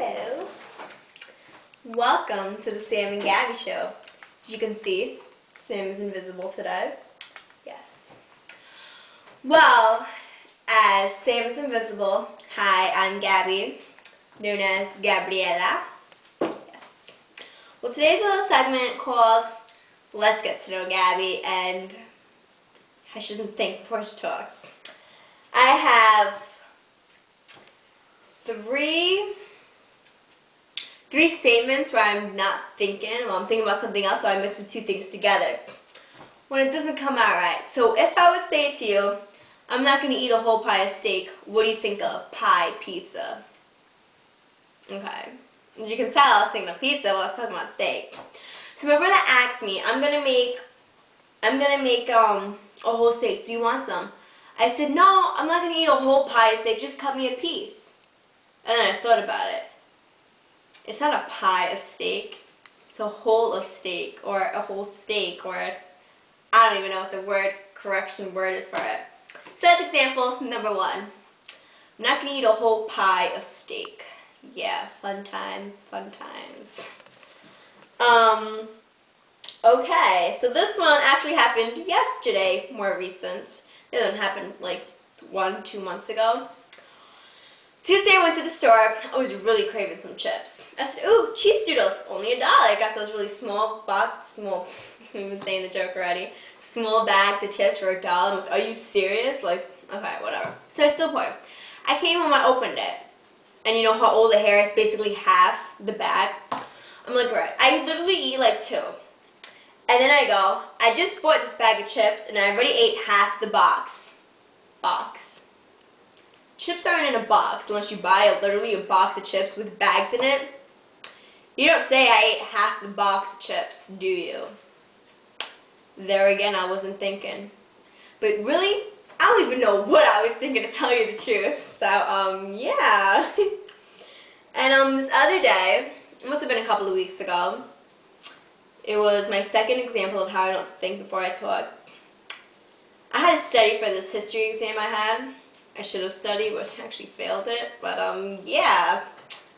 Hello. Welcome to the Sam and Gabby show. As you can see, Sam is invisible today. Yes. Well, as Sam is invisible, hi, I'm Gabby, known as Gabriela. Yes. Well, today's a little segment called Let's Get to Know Gabby, and she doesn't think before she talks. I have three statements where I'm not thinking, well, I'm thinking about something else, so I mix the two things together when it doesn't come out right. So if I would say to you, I'm not going to eat a whole pie of steak, what do you think of? Pie, pizza. Okay. As you can tell, I was thinking of pizza while I was talking about steak. So my brother asked me, I'm gonna make a whole steak. Do you want some? I said, no, I'm not gonna eat a whole pie of steak. Just cut me a piece. And then I thought about it. It's not a pie of steak. It's a whole of steak, or a whole steak, or I don't even know what the correction word is for it. So that's example number one. I'm not gonna eat a whole pie of steak. Yeah, fun times, fun times. Okay, so this one actually happened yesterday, more recent. It didn't happen like 1-2 months ago. Tuesday I went to the store. I was really craving some chips. I said, ooh, cheese doodles, only $1. I got those really small I'm even saying the joke already. Small bags of chips for $1. I'm like, are you serious? Like, okay, whatever. So I still poured. I came home, I opened it. And you know how old the hair is, basically half the bag. I'm like, right. I literally eat like 2. And then I go, I just bought this bag of chips and I already ate half the box. Chips aren't in a box unless you buy literally a box of chips with bags in it. You don't say I ate half the box of chips, do you? There again, I wasn't thinking. But really, I don't even know what I was thinking, to tell you the truth. So, yeah. And this other day, it must have been a couple of weeks ago, it was my second example of how I don't think before I talk. I had to study for this history exam I had. I should have studied, but actually failed it. But yeah,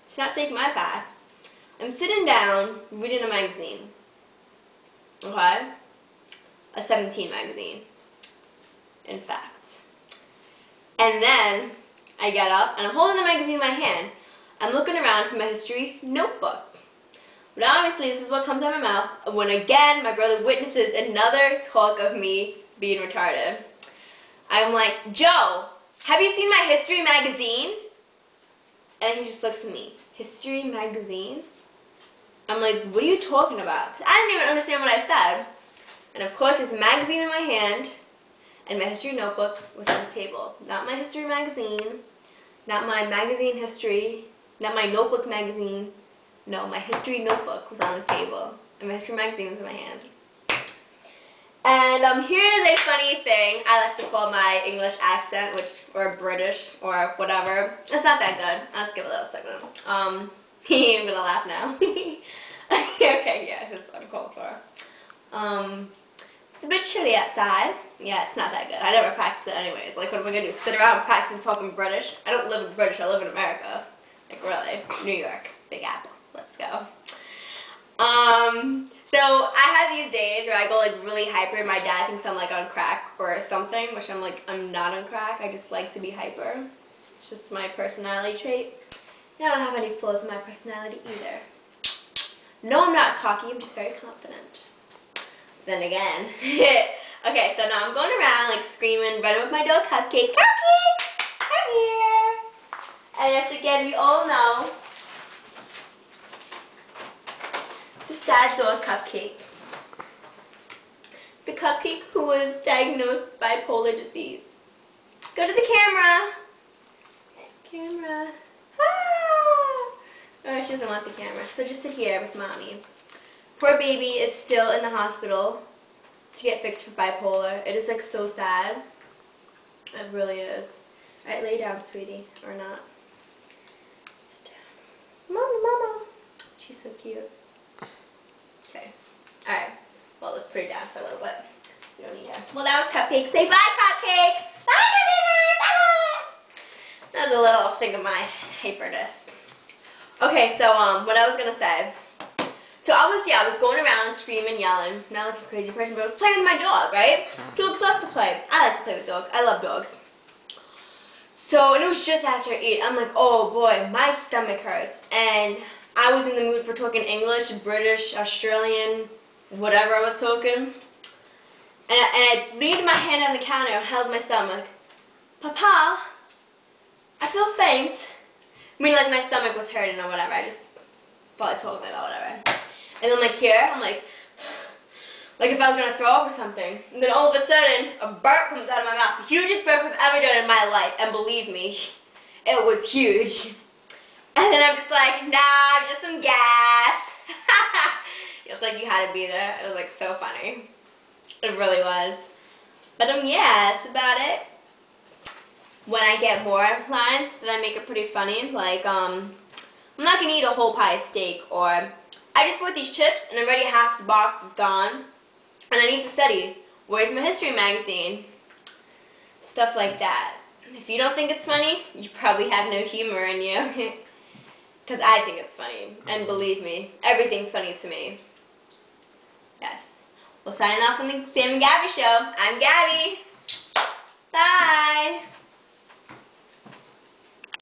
it's not taking my path. I'm sitting down, reading a magazine. Okay? A 17 magazine, in fact. And then I get up, and I'm holding the magazine in my hand. I'm looking around for my history notebook. But obviously, this is what comes out of my mouth when again my brother witnesses another talk of me being retarded. I'm like, Joe, have you seen my history magazine? And he just looks at me, history magazine? I'm like, what are you talking about? I didn't even understand what I said. And of course, there's a magazine in my hand, and my history notebook was on the table. Not my history magazine, not my magazine history, not my notebook magazine. No, my history notebook was on the table, and my history magazine was in my hand. And here is a funny thing I like to call my English accent, or British, or whatever. It's not that good. Let's give it a little segment. I'm gonna laugh now. Okay, yeah, this is uncalled for. It's a bit chilly outside. Yeah, it's not that good. I never practice it anyways. Like, what am I gonna do? Sit around practicing talking British? I don't live in British. I live in America. Like, really, New York, Big Apple. Let's go. So I have these days where I go like really hyper. My dad thinks I'm like on crack or something, which I'm like, I'm not on crack. I just like to be hyper. It's just my personality trait. I don't have any flaws in my personality either. No, I'm not cocky. I'm just very confident. Then again. Okay, so now I'm going around like screaming, running with my dog Cupcake. Cupcake! Come here! And yes, again, we all know the sad dog Cupcake. The Cupcake who was diagnosed with bipolar disease. Go to the camera. Camera. Ah! Oh, she doesn't want the camera. So just sit here with mommy. Poor baby is still in the hospital to get fixed for bipolar. It is like so sad. It really is. Alright, lay down, sweetie. Or not. Sit down. Mama. She's so cute. Okay. Alright. Well, let's put her down for a little bit. We don't need her. Well, that was Cupcake. Say bye, Cupcake! Bye, Cupcake! Bye! That was a little thing of my hyperness. Okay, so what I was gonna say. So I was going around screaming, yelling, not like a crazy person, but I was playing with my dog, right? Dogs love to play. I like to play with dogs. I love dogs. So, and it was just after I ate. I'm like, oh boy, my stomach hurts. And I was in the mood for talking English, British, Australian, whatever I was talking. And I leaned my hand on the counter and held my stomach. Papa, I feel faint. I mean, like my stomach was hurting or whatever. I just thought I told him about whatever. And then like here, I'm like if I was gonna throw up or something. And then all of a sudden, a burp comes out of my mouth. The hugest burp I've ever done in my life. And believe me, it was huge. And then I'm just like, nah, just some gas. It's like you had to be there. It was like so funny. It really was. But yeah, that's about it. When I get more lines, then I make it pretty funny. Like, I'm not gonna eat a whole pie of steak, or I just bought these chips and already half the box is gone. And I need to study. Where's my history magazine? Stuff like that. If you don't think it's funny, you probably have no humor in you. Because I think it's funny. And believe me, everything's funny to me. Yes. Well, signing off on the Sam and Gabby show. I'm Gabby. Bye.